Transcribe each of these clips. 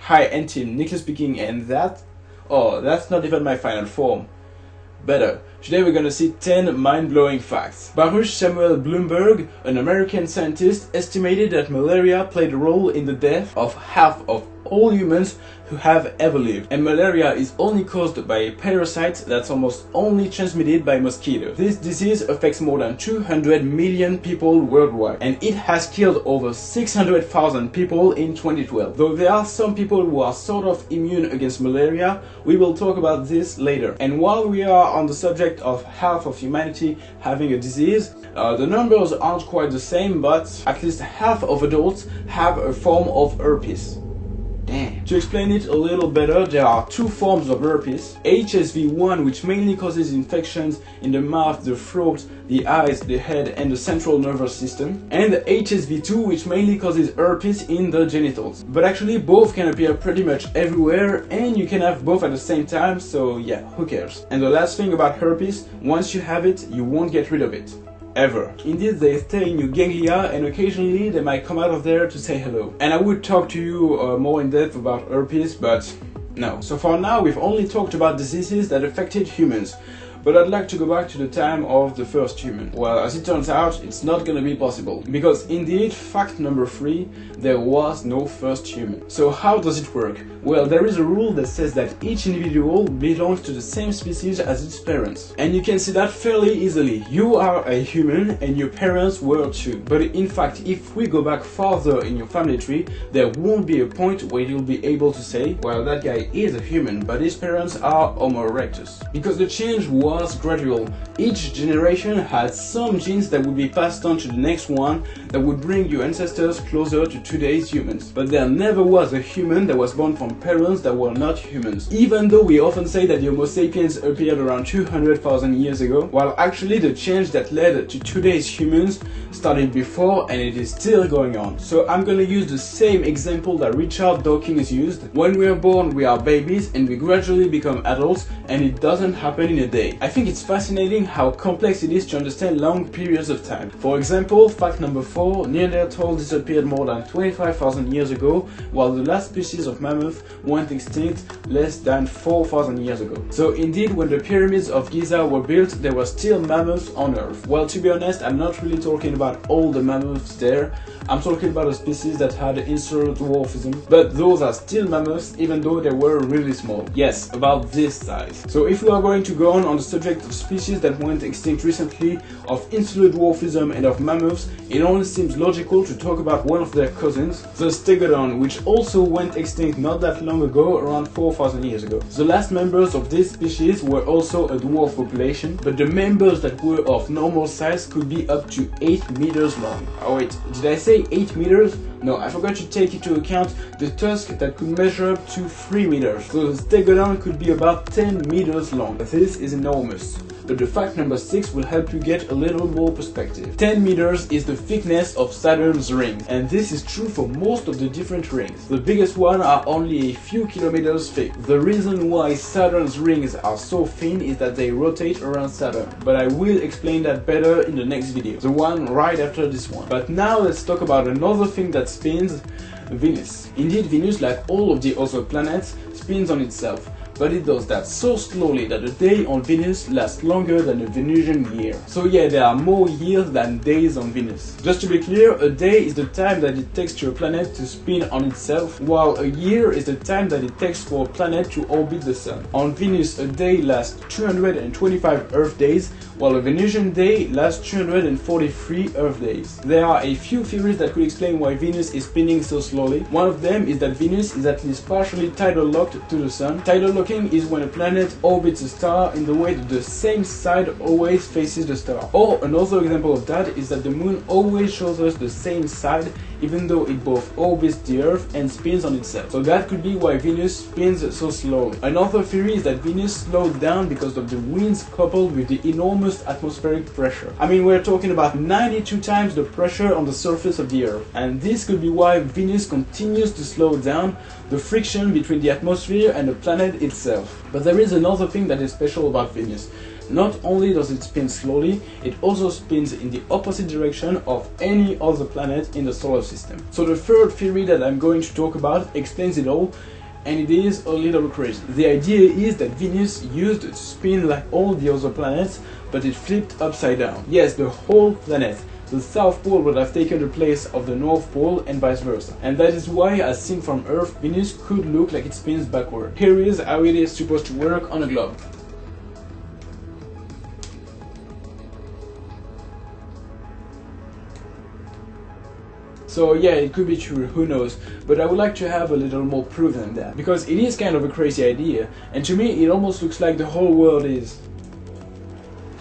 Hi NTeamEN, Nicholas speaking, and that's not even my final form. Better. Today we're gonna see 10 mind-blowing facts. Baruch Samuel Bloomberg, an American scientist, estimated that malaria played a role in the death of half of all humans who have ever lived. And malaria is only caused by a parasite that's almost only transmitted by mosquitoes. This disease affects more than 200 million people worldwide, and it has killed over 600,000 people in 2012. Though there are some people who are sort of immune against malaria, we will talk about this later. And while we are on the subject of half of humanity having a disease, the numbers aren't quite the same, but at least half of adults have a form of herpes. Damn. To explain it a little better, there are two forms of herpes. HSV1, which mainly causes infections in the mouth, the throat, the eyes, the head and the central nervous system. And HSV2, which mainly causes herpes in the genitals. But actually both can appear pretty much everywhere, and you can have both at the same time, so yeah, who cares? And the last thing about herpes, once you have it, you won't get rid of it. Ever. Indeed, they stay in your ganglia, and occasionally they might come out of there to say hello. And I would talk to you more in depth about herpes, but no. So for now, we've only talked about diseases that affected humans. But I'd like to go back to the time of the first human. Well, as it turns out, it's not gonna be possible. Because indeed, fact number 3, there was no first human. So how does it work? Well, there is a rule that says that each individual belongs to the same species as its parents. And you can see that fairly easily. You are a human and your parents were too. But in fact, if we go back farther in your family tree, there won't be a point where you'll be able to say, well, that guy is a human, but his parents are Homo erectus. Because the change was gradual. Each generation had some genes that would be passed on to the next one that would bring your ancestors closer to today's humans. But there never was a human that was born from parents that were not humans. Even though we often say that the Homo sapiens appeared around 200,000 years ago, while actually the change that led to today's humans started before, and it is still going on. So I'm gonna use the same example that Richard Dawkins used. When we are born, we are babies and we gradually become adults, and it doesn't happen in a day. I think it's fascinating how complex it is to understand long periods of time. For example, fact number 4, Neanderthals disappeared more than 25,000 years ago, while the last species of mammoth went extinct less than 4,000 years ago. So indeed, when the pyramids of Giza were built, there were still mammoths on Earth. Well, to be honest, I'm not really talking about all the mammoths there. I'm talking about a species that had insular dwarfism, but those are still mammoths even though they were really small. Yes, about this size. So if we are going to go on the subject of species that went extinct recently, of insular dwarfism and of mammoths, it only seems logical to talk about one of their cousins, the stegodon, which also went extinct not that long ago, around 4,000 years ago. The last members of this species were also a dwarf population, but the members that were of normal size could be up to 8 meters long. Oh wait, did I say 8 meters? No, I forgot to take into account the tusk that could measure up to 3 meters. So the stegodon could be about 10 meters long. This is enormous. But the fact number 6 will help you get a little more perspective. 10 meters is the thickness of Saturn's rings, and this is true for most of the different rings. The biggest ones are only a few kilometers thick. The reason why Saturn's rings are so thin is that they rotate around Saturn, but I will explain that better in the next video, the one right after this one. But now let's talk about another thing that spins, Venus. Indeed, Venus, like all of the other planets, spins on itself. But it does that so slowly that a day on Venus lasts longer than a Venusian year. So yeah, there are more years than days on Venus. Just to be clear, a day is the time that it takes to a planet to spin on itself, while a year is the time that it takes for a planet to orbit the Sun. On Venus, a day lasts 225 Earth days, while a Venusian day lasts 243 Earth days. There are a few theories that could explain why Venus is spinning so slowly. One of them is that Venus is at least partially tidal locked to the Sun. Tidal locking is when a planet orbits a star in the way that the same side always faces the star. Or another example of that is that the Moon always shows us the same side even though it both orbits the Earth and spins on itself. So that could be why Venus spins so slowly. Another theory is that Venus slowed down because of the winds coupled with the enormous atmospheric pressure. I mean, we're talking about 92 times the pressure on the surface of the Earth. And this could be why Venus continues to slow down, the friction between the atmosphere and the planet itself. But there is another thing that is special about Venus. Venus, not only does it spin slowly, it also spins in the opposite direction of any other planet in the solar system. So the third theory that I'm going to talk about explains it all, and it is a little crazy. The idea is that Venus used to spin like all the other planets, but it flipped upside down. Yes, the whole planet. The South Pole would have taken the place of the North Pole and vice versa. And that is why, as seen from Earth, Venus could look like it spins backward. Here is how it is supposed to work on a globe. So yeah, it could be true, who knows, but I would like to have a little more proof than that, because it is kind of a crazy idea, and to me it almost looks like the whole world is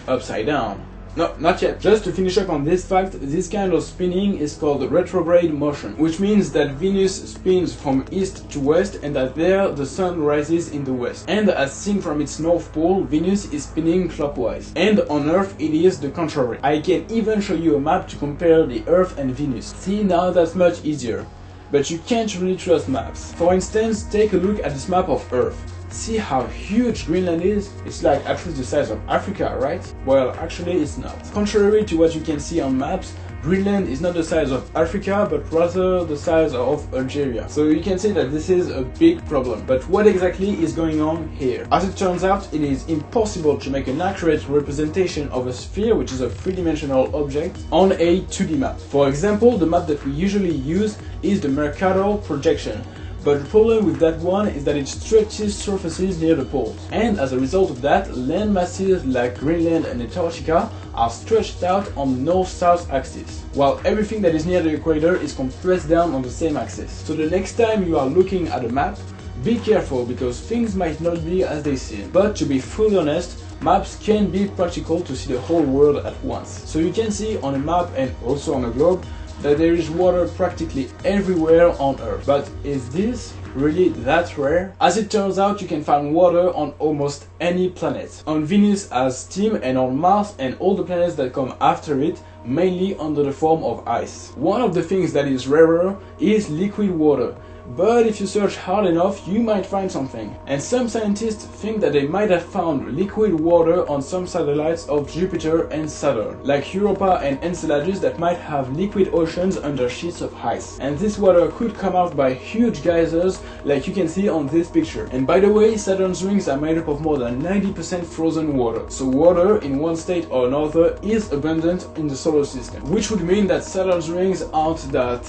upside down. No, not yet. Just to finish up on this fact, this kind of spinning is called retrograde motion, which means that Venus spins from east to west and that there the sun rises in the west. And as seen from its north pole, Venus is spinning clockwise. And on Earth it is the contrary. I can even show you a map to compare the Earth and Venus. See, now that's much easier. But you can't really trust maps. For instance, take a look at this map of Earth. See how huge Greenland is? It's like at least the size of Africa, right? Well, actually it's not. Contrary to what you can see on maps, Greenland is not the size of Africa, but rather the size of Algeria. So you can see that this is a big problem. But what exactly is going on here? As it turns out, it is impossible to make an accurate representation of a sphere, which is a three-dimensional object, on a 2D map. For example, the map that we usually use is the Mercator projection. But the problem with that one is that it stretches surfaces near the poles. And as a result of that, land masses like Greenland and Antarctica are stretched out on the north-south axis, while everything that is near the equator is compressed down on the same axis. So the next time you are looking at a map, be careful because things might not be as they seem. But to be fully honest, maps can be practical to see the whole world at once. So you can see on a map and also on a globe that there is water practically everywhere on Earth. But is this really that rare? As it turns out, you can find water on almost any planet. On Venus as steam, and on Mars and all the planets that come after it, mainly under the form of ice. One of the things that is rarer is liquid water. But if you search hard enough, you might find something. And some scientists think that they might have found liquid water on some satellites of Jupiter and Saturn, like Europa and Enceladus, that might have liquid oceans under sheets of ice. And this water could come out by huge geysers, like you can see on this picture. And by the way, Saturn's rings are made up of more than 90% frozen water. So water in one state or another is abundant in the solar system, which would mean that Saturn's rings aren't that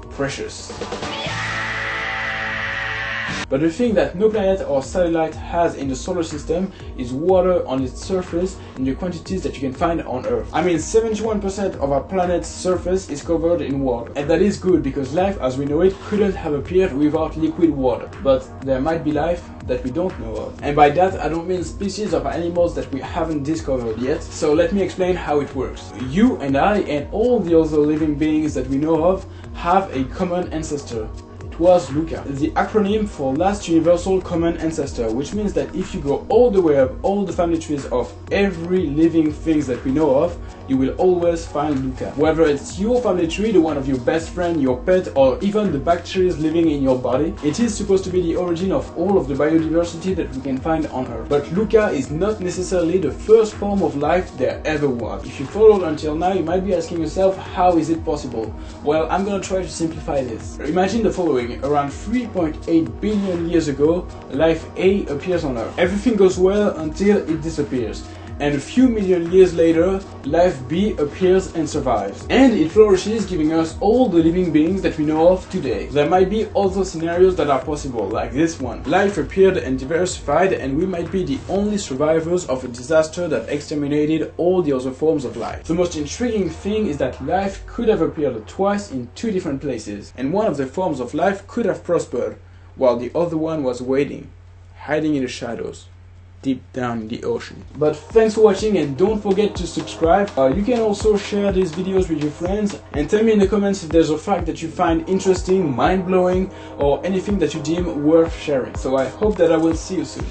precious. But the thing that no planet or satellite has in the solar system is water on its surface in the quantities that you can find on Earth. I mean, 71% of our planet's surface is covered in water. And that is good because life as we know it couldn't have appeared without liquid water. But there might be life that we don't know of. And by that I don't mean species of animals that we haven't discovered yet. So let me explain how it works. You and I and all the other living beings that we know of have a common ancestor. It was Luca, the acronym for Last Universal Common Ancestor, which means that if you go all the way up all the family trees of every living things that we know of, you will always find Luca. Whether it's your family tree, the one of your best friend, your pet, or even the bacteria living in your body, it is supposed to be the origin of all of the biodiversity that we can find on Earth. But Luca is not necessarily the first form of life there ever was. If you followed until now, you might be asking yourself, how is it possible? Well, I'm gonna try to simplify this. Imagine the following. Around 3.8 billion years ago, life A appears on Earth. Everything goes well until it disappears. And a few million years later, life B appears and survives. And it flourishes, giving us all the living beings that we know of today. There might be other scenarios that are possible, like this one. Life appeared and diversified, and we might be the only survivors of a disaster that exterminated all the other forms of life. The most intriguing thing is that life could have appeared twice in two different places, and one of the forms of life could have prospered, while the other one was waiting, hiding in the shadows, deep down in the ocean. But thanks for watching, and don't forget to subscribe. You can also share these videos with your friends and tell me in the comments if there's a fact that you find interesting, mind-blowing, or anything that you deem worth sharing. So I hope that I will see you soon.